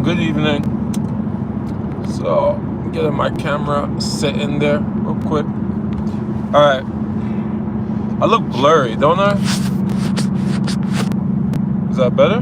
good evening. So, getting my camera set in there real quick. Alright. I look blurry, don't I? Is that better?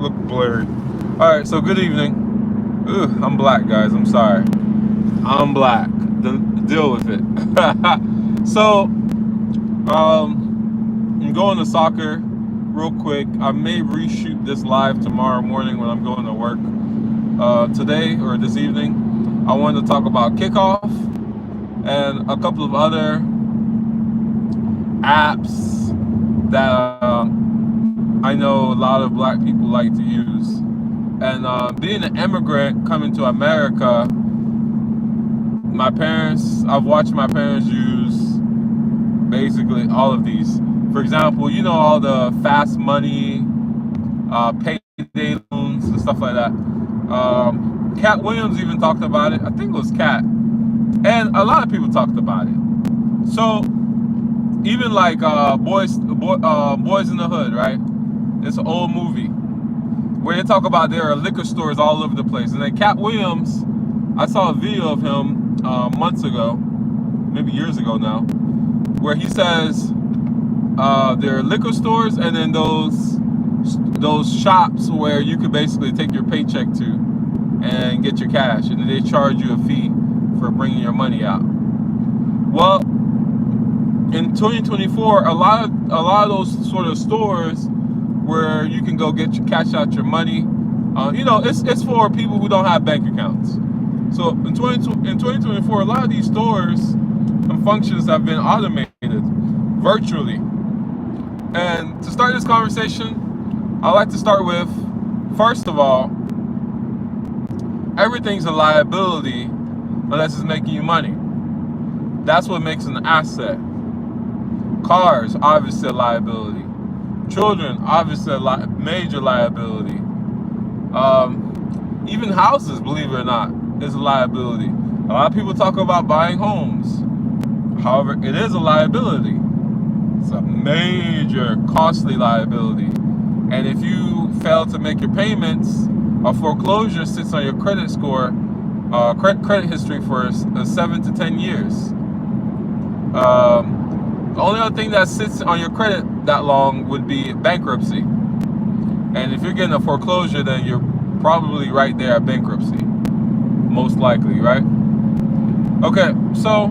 Look blurry. Alright, so good evening. I'm black, guys. I'm sorry. I'm black. Deal with it. So, I'm going to soccer real quick. I may reshoot this live tomorrow morning when I'm going to work. Today or this evening, I wanted to talk about Kikoff and a couple of other apps that I know a lot of black people like to use. And being an immigrant coming to America, I've watched my parents use basically all of these. For example, you know, all the fast money, payday loans and stuff like that. Cat Williams even talked about it. I think it was Cat. And a lot of people talked about it. So even like Boys in the Hood, right? It's an old movie where they talk about there are liquor stores all over the place. And then Cat Williams, I saw a video of him months ago, maybe years ago now, where he says there are liquor stores and then those shops where you could basically take your paycheck to and get your cash, and then they charge you a fee for bringing your money out. Well, in 2024, a lot of those sort of stores where you can go cash out your money, it's for people who don't have bank accounts. So in 2024, a lot of these stores and functions have been automated virtually. And to start this conversation, I like to start with, first of all, everything's a liability unless it's making you money. That's what makes an asset. Cars, obviously a liability. Children, obviously a major liability. Even houses, believe it or not, is a liability. A lot of people talk about buying homes. However, it is a liability. It's a major, costly liability. And if you fail to make your payments, a foreclosure sits on your credit score, credit history for 7 to 10 years. The only other thing that sits on your credit that long would be bankruptcy. And if you're getting a foreclosure, then you're probably right there at bankruptcy. Most likely, right? Okay, so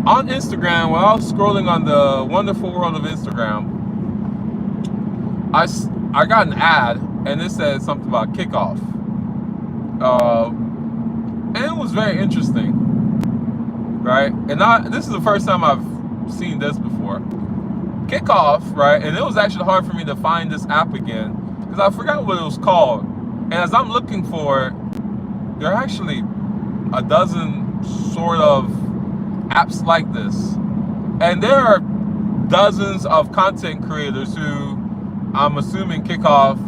on Instagram, while I was scrolling on the wonderful world of Instagram, I got an ad, and it said something about Kikoff. And it was very interesting, right? And this is the first time I've seen this before. Kikoff, right? And it was actually hard for me to find this app again because I forgot what it was called. And as I'm looking for it, there are actually a dozen sort of apps like this. And there are dozens of content creators who I'm assuming Kikoff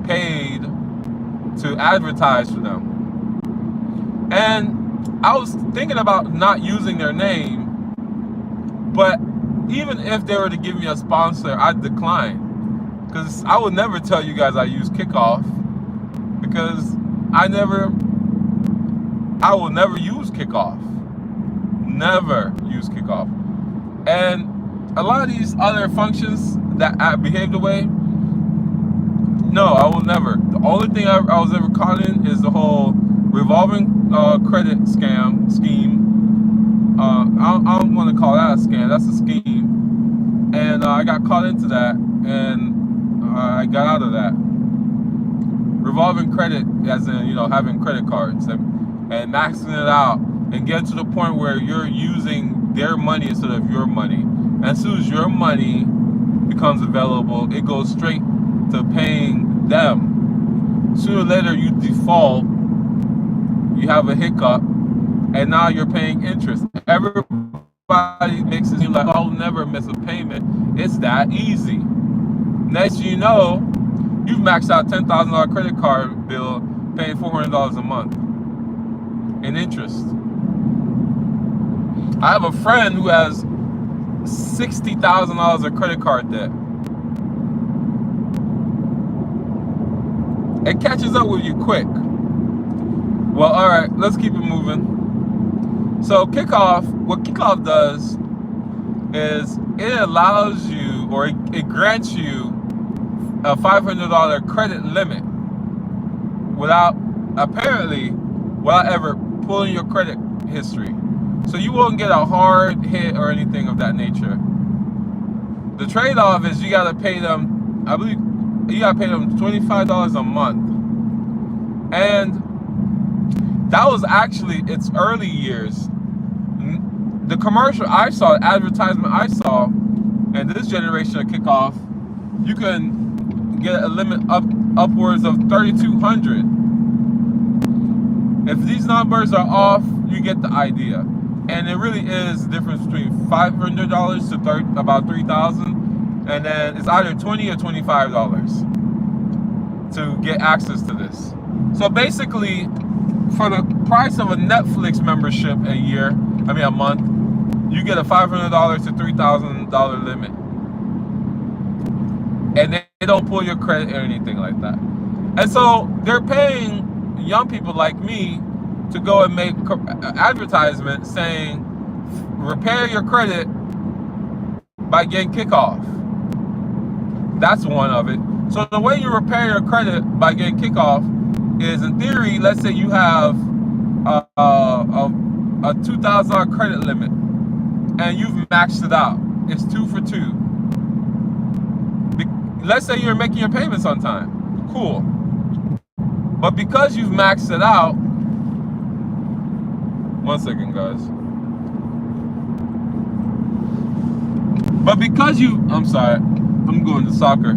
paid to advertise for them. And I was thinking about not using their name, but even if they were to give me a sponsor, I'd decline. Because I would never tell you guys I use Kikoff, because I will never use Kikoff. Never use Kikoff. And a lot of these other functions that I behave the way, no, I will never. The only thing I was ever caught in is the whole revolving credit scheme. I don't want to call that a scam. That's a scheme. And I got caught into that, and I got out of that. Revolving credit, as in, having credit cards and maxing it out and getting to the point where you're using their money instead of your money. And as soon as your money becomes available, it goes straight to paying them. Sooner or later, you default, you have a hiccup, and now you're paying interest. Everybody makes it seem like, I'll never miss a payment. It's that easy. Next thing you know, you've maxed out $10,000 credit card bill, paying $400 a month in interest. I have a friend who has $60,000 of credit card debt. It catches up with you quick. Well, all right, let's keep it moving. So Kikoff, what Kikoff does is it allows you, or it grants you a $500 credit limit without ever pulling your credit history. So you won't get a hard hit or anything of that nature. The trade-off is you gotta pay them, I believe you gotta pay them $25 a month. And that was actually its early years. The commercial I saw, advertisement I saw, and this generation of Kikoff, you can get a limit upwards of 3,200. If these numbers are off, you get the idea. And it really is the difference between $500 to about $3,000, and then it's either $20 or $25 to get access to this. So basically, for the price of a Netflix membership a month, you get a $500 to $3,000 limit, and they don't pull your credit or anything like that. And so they're paying young people like me to go and make advertisements saying, repair your credit by getting Kikoff. That's one of it. So the way you repair your credit by getting Kikoff is, in theory, let's say you have a $2,000 credit limit and you've maxed it out. It's 2 for 2. Let's say you're making your payments on time. Cool. But because you've maxed it out, one second, guys. But because I'm sorry, I'm going to soccer.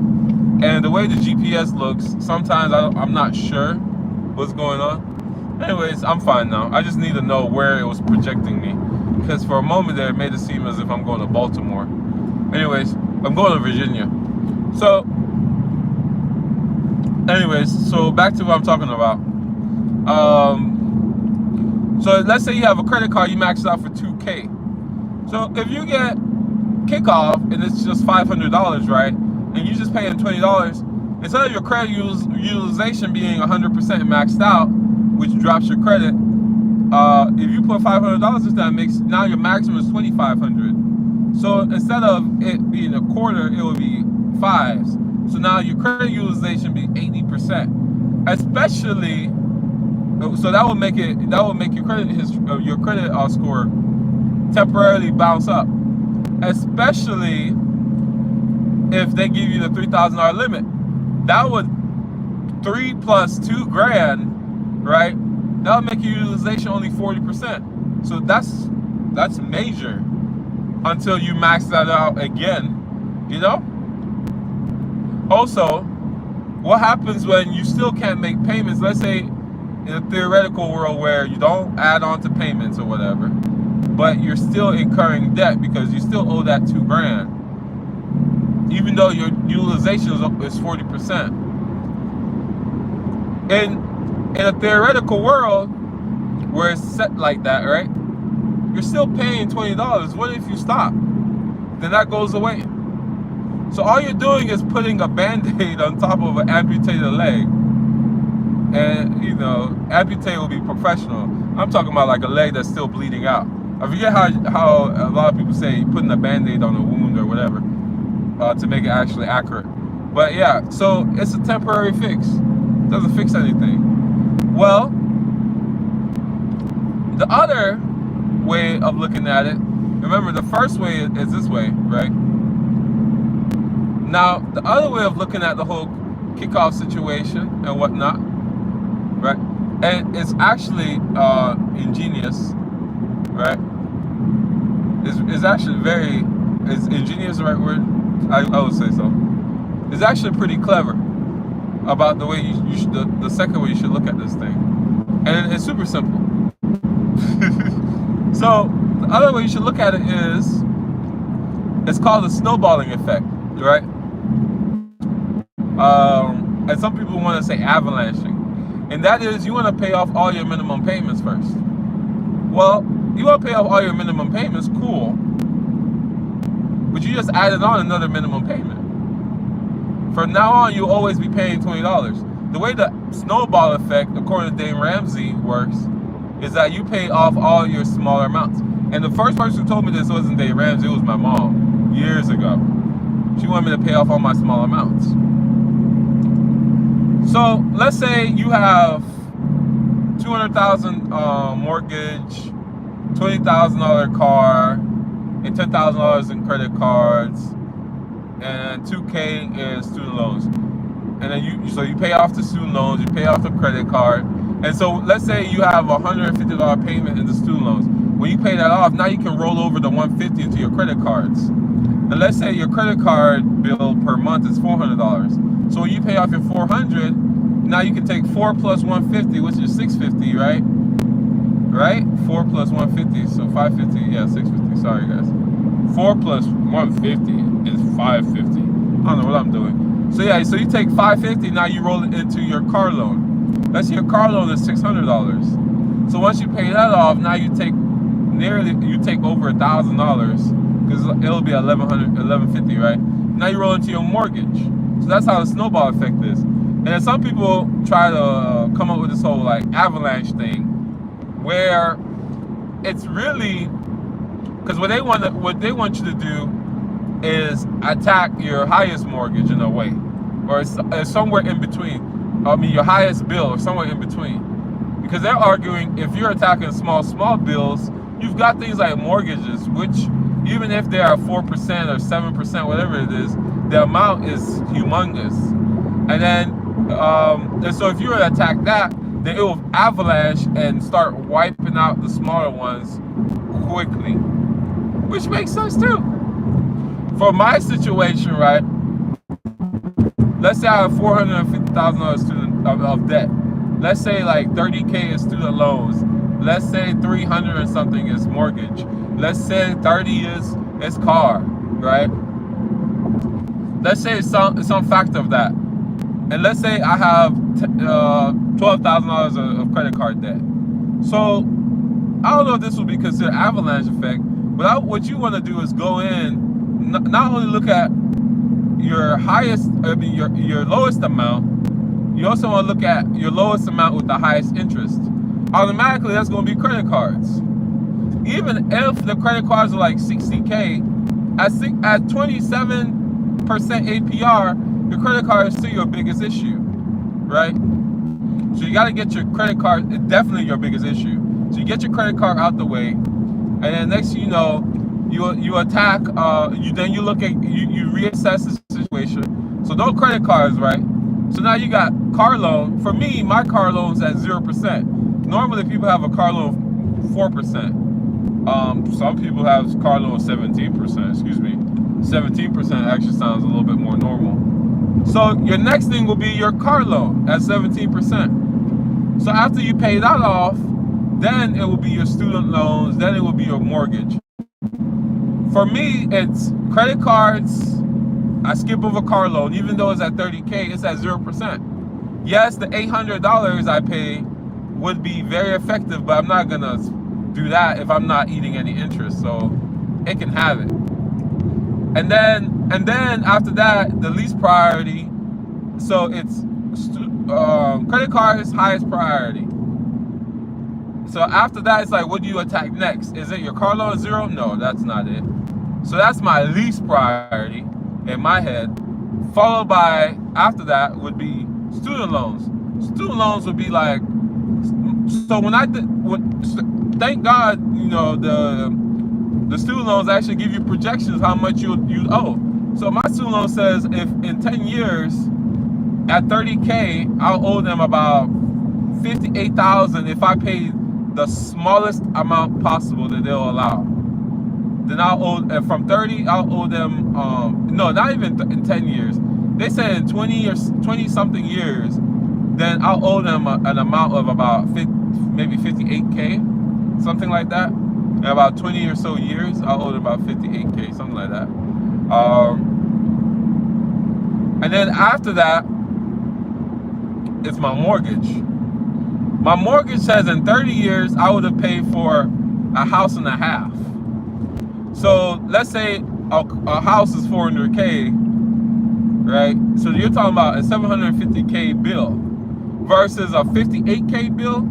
And the way the GPS looks, sometimes I'm not sure what's going on. Anyways, I'm fine now. I just need to know where it was projecting me. Because for a moment there, it made it seem as if I'm going to Baltimore. Anyways, I'm going to Virginia. So, so back to what I'm talking about. So let's say you have a credit card, you max it out for $2K. So if you get Kikoff and it's just $500, right? And you just paying $20, instead of your credit utilization being 100% maxed out, which drops your credit, if you put $500 into that mix, now your maximum is $2,500. So instead of it being a quarter, it will be fives. So now your credit utilization be 80%. Especially, so that will make your credit score temporarily bounce up. Especially if they give you the $3,000 limit. That would 3 plus 2 grand, right? That'll make your utilization only 40%. So that's major until you max that out again, you know? Also, what happens when you still can't make payments? Let's say in a theoretical world where you don't add on to payments or whatever, but you're still incurring debt because you still owe that 2 grand, even though your utilization is 40%. In a theoretical world where it's set like that, right? You're still paying $20. What if you stop? Then that goes away. So all you're doing is putting a band-aid on top of an amputated leg. And, you know, amputate will be professional. I'm talking about like a leg that's still bleeding out. I forget how a lot of people say putting a band-aid on a wound or whatever to make it actually accurate. But yeah, so it's a temporary fix. It doesn't fix anything. Well, the other way of looking at it, remember the first way is this way, right? Now, the other way of looking at the whole Kikoff situation and whatnot, right? And it's actually ingenious, right? It's actually is ingenious the right word? I would say so. It's actually pretty clever about the way you should, the second way you should look at this thing. And it's super simple. So, the other way you should look at it is, it's called the snowballing effect, right? And some people want to say avalanching. And that is, you want to pay off all your minimum payments first. Well, you want to pay off all your minimum payments, cool. But you just added on another minimum payment. From now on, you'll always be paying $20. the way the snowball effect, according to Dave Ramsey, works is that you pay off all your smaller amounts. And the first person who told me this wasn't Dave Ramsey, it was my mom years ago. She wanted me to pay off all my small amounts. So let's say you have $200,000 mortgage, $20,000 car, and $10,000 in credit cards, and $2K in student loans. And then you pay off the student loans, you pay off the credit card, and so let's say you have a $150 payment in the student loans. When you pay that off, now you can roll over the $150 into your credit cards. And let's say your credit card bill per month is $400. So when you pay off your $400, now you can take 4 plus 150, which is 650, right? Right? 4 plus 150, so 550. Yeah, 650. Sorry, guys. 4 plus 150 is 550. I don't know what I'm doing. So yeah, so you take 550, now you roll it into your car loan. Let's say your car loan is $600. So once you pay that off, now you take over $1,000 because it'll be $1,150, right? Now you roll into your mortgage. So that's how the snowball effect is. And then some people try to come up with this whole like avalanche thing, where it's really because what they want you to do is attack your highest mortgage in a way, or somewhere in between. I mean, your highest bill, or somewhere in between. Because they're arguing if you're attacking small bills, you've got things like mortgages, which even if they are 4% or 7%, whatever it is, the amount is humongous. And then, and so if you were to attack that, then it will avalanche and start wiping out the smaller ones quickly, which makes sense too. For my situation, right? Let's say I have $450,000 student of debt. Let's say like 30K is student loans. Let's say 300 and something is mortgage. Let's say 30 is car, right? Let's say it's some factor of that. And let's say I have $12,000 of credit card debt. So I don't know if this would be considered avalanche effect, but what you want to do is go in, not only look at your your lowest amount, you also want to look at your lowest amount with the highest interest. Automatically, that's going to be credit cards. Even if the credit cards are like 60K, at 27% APR, your credit card is still your biggest issue, right? So you got to get your credit card, it's definitely your biggest issue. So you get your credit card out the way, and then next thing you know, you attack, you reassess the situation. So those credit cards, right? So now you got car loan. For me, my car loan's at 0%. Normally people have a car loan of 4%. Some people have car loan of 17%, excuse me. 17% actually sounds a little bit more normal. So your next thing will be your car loan at 17%. So after you pay that off, then it will be your student loans, then it will be your mortgage. For me, it's credit cards. I skip over car loan, even though it's at 30K, it's at 0%. Yes, the $800 I pay would be very effective, but I'm not gonna do that if I'm not eating any interest, so it can have it. And then after that, the least priority, so it's credit card is highest priority. So after that, it's like, what do you attack next? Is it your car loan 0? No, that's not it. So that's my least priority in my head. Followed by, after that, would be student loans. Student loans would be like, so when thank God, you know, the student loans actually give you projections how much you owe. So my student loan says if in 10 years at 30K, I'll owe them about $58,000 if I pay the smallest amount possible that they'll allow. Then I'll owe, from 30, I'll owe them, no, not even in 10 years. They said in 20 something years, then I'll owe them an amount of about maybe 58K, something like that. In about 20 or so years, I'll owe them about 58K, something like that. And then after that, it's my mortgage. My mortgage says in 30 years, I would have paid for a house and a half. So let's say a house is 400K, right? So you're talking about a 750K bill. versus a 58K bill.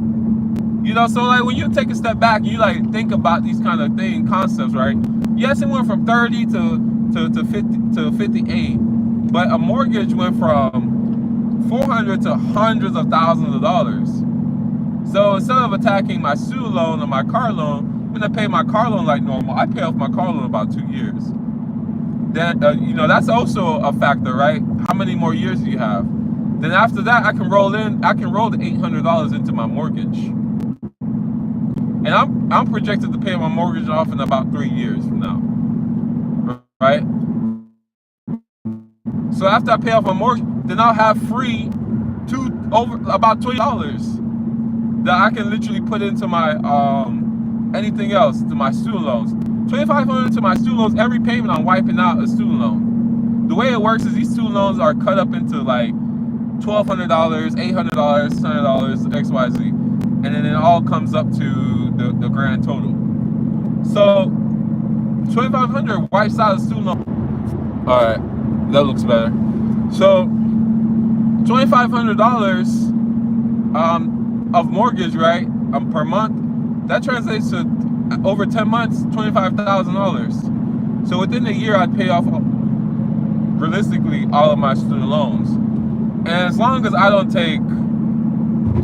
You know, so like when you take a step back, you like think about these kind of concepts, right? Yes, it went from 30 to 50 to 58, but a mortgage went from 400 to hundreds of thousands of dollars. So instead of attacking my student loan or my car loan, I'm gonna pay my car loan like normal. I pay off my car loan in about 2 years. Then you know, that's also a factor, right? How many more years do you have? Then after that, I can roll the $800 into my mortgage. And I'm projected to pay my mortgage off in about 3 years from now, right? So after I pay off my mortgage, then I'll have free about $20 that I can literally put into my anything else, to my student loans. $2,500 to my student loans. Every payment I'm wiping out a student loan. The way it works is these student loans are cut up into like $1,200, $800, $600, XYZ, and then it all comes up to the grand total. So $2,500 wipes out a student loan. All right, that looks better. So $2,500 of mortgage, right, per month, that translates to over 10 months, $25,000. So within a year, I'd pay off realistically all of my student loans. And as long as I don't take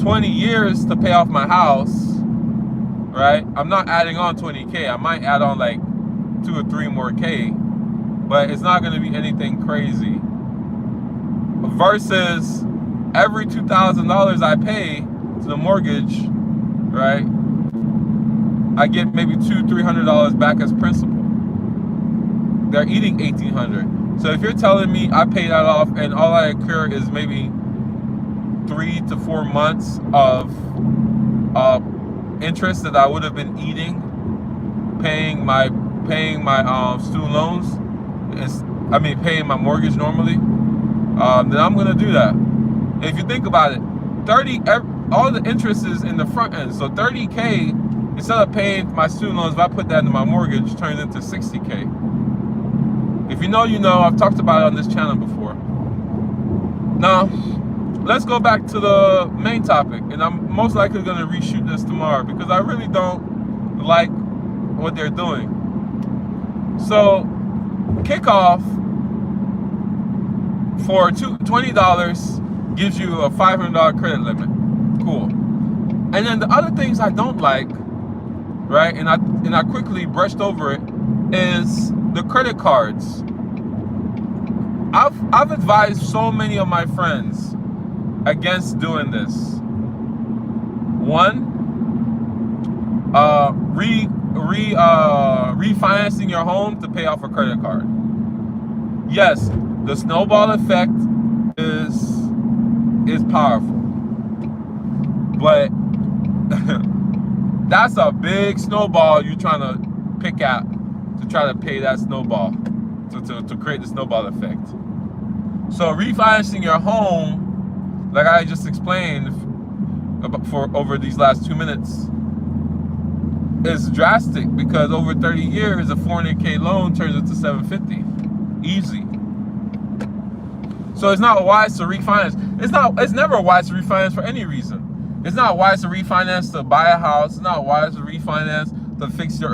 20 years to pay off my house, right, I'm not adding on 20K. I might add on like 2 or 3 more K, but it's not going to be anything crazy. Versus every $2,000 I pay to the mortgage, right, I get maybe $200-300 back as principal. They're eating $1,800. So if you're telling me I pay that off and all I incur is maybe 3 to 4 months of interest that I would have been eating, paying my student loans, paying my mortgage normally, then I'm gonna do that. And if you think about it, all the interest is in the front end. So 30K, instead of paying my student loans, if I put that into my mortgage, turns into 60K. If you know, you know. I've talked about it on this channel before. Now, let's go back to the main topic, and I'm most likely going to reshoot this tomorrow because I really don't like what they're doing. So, Kikoff for $20 gives you a $500 credit limit. Cool. And then the other things I don't like, right, and I quickly brushed over it, is the credit cards. I've advised so many of my friends against doing this. One, refinancing your home to pay off a credit card. Yes, the snowball effect is powerful, but that's a big snowball you're trying to pick at to try to pay that snowball, to create the snowball effect. So refinancing your home, like I just explained over these last 2 minutes, is drastic because over 30 years, a 400K loan turns into 750, easy. So it's not wise to refinance. It's never wise to refinance for any reason. It's not wise to refinance to buy a house. It's not wise to refinance to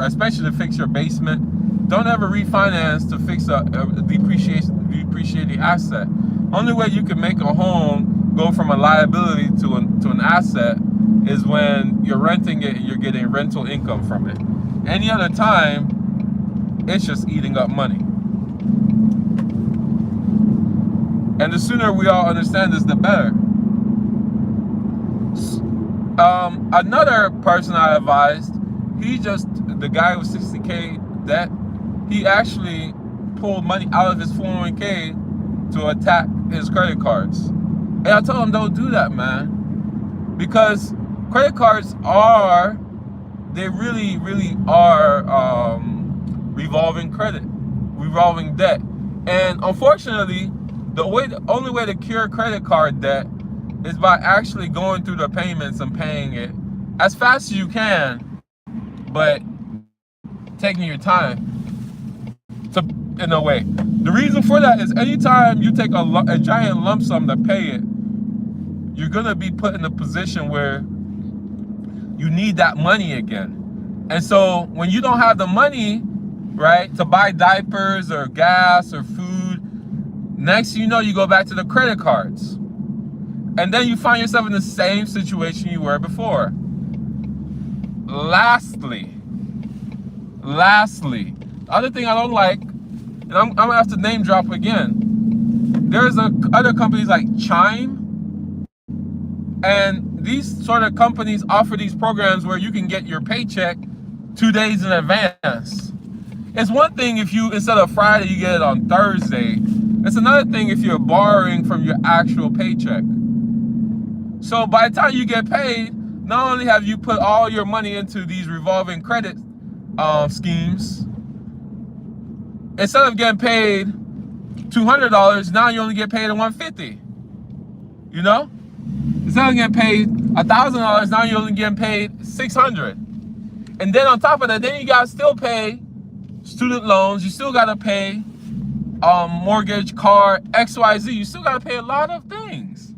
especially to fix your basement. Don't ever refinance to fix a depreciating asset. Only way you can make a home go from a liability to an asset is when you're renting it and you're getting rental income from it. Any other time, it's just eating up money. And the sooner we all understand this, the better. Another person I advised, the guy with 60K debt, he actually pulled money out of his 401K to attack his credit cards. And I told him, don't do that, man. Because credit cards really, really are revolving debt. And unfortunately, the only way to cure credit card debt is by actually going through the payments and paying it as fast as you can, but taking your time in a way. The reason for that is anytime you take a giant lump sum to pay it, you're gonna be put in a position where you need that money again. And so when you don't have the money, right, to buy diapers or gas or food, next you know, you go back to the credit cards. And then you find yourself in the same situation you were before. Lastly, the other thing I don't like, and I'm gonna have to name drop again. There's other companies like Chime, and these sort of companies offer these programs where you can get your paycheck 2 days in advance. It's one thing if you, instead of Friday, you get it on Thursday. It's another thing if you're borrowing from your actual paycheck. So by the time you get paid, not only have you put all your money into these revolving credit schemes, instead of getting paid $200, now you only get paid $150. You know? Instead of getting paid $1,000, now you're only getting paid $600. And then on top of that, then you gotta still pay student loans. You still gotta pay mortgage, car, XYZ. You still gotta pay a lot of things.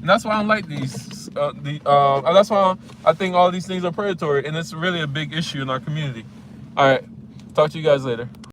And that's why I don't like these. That's why I think all these things are predatory, and it's really a big issue in our community. All right, talk to you guys later.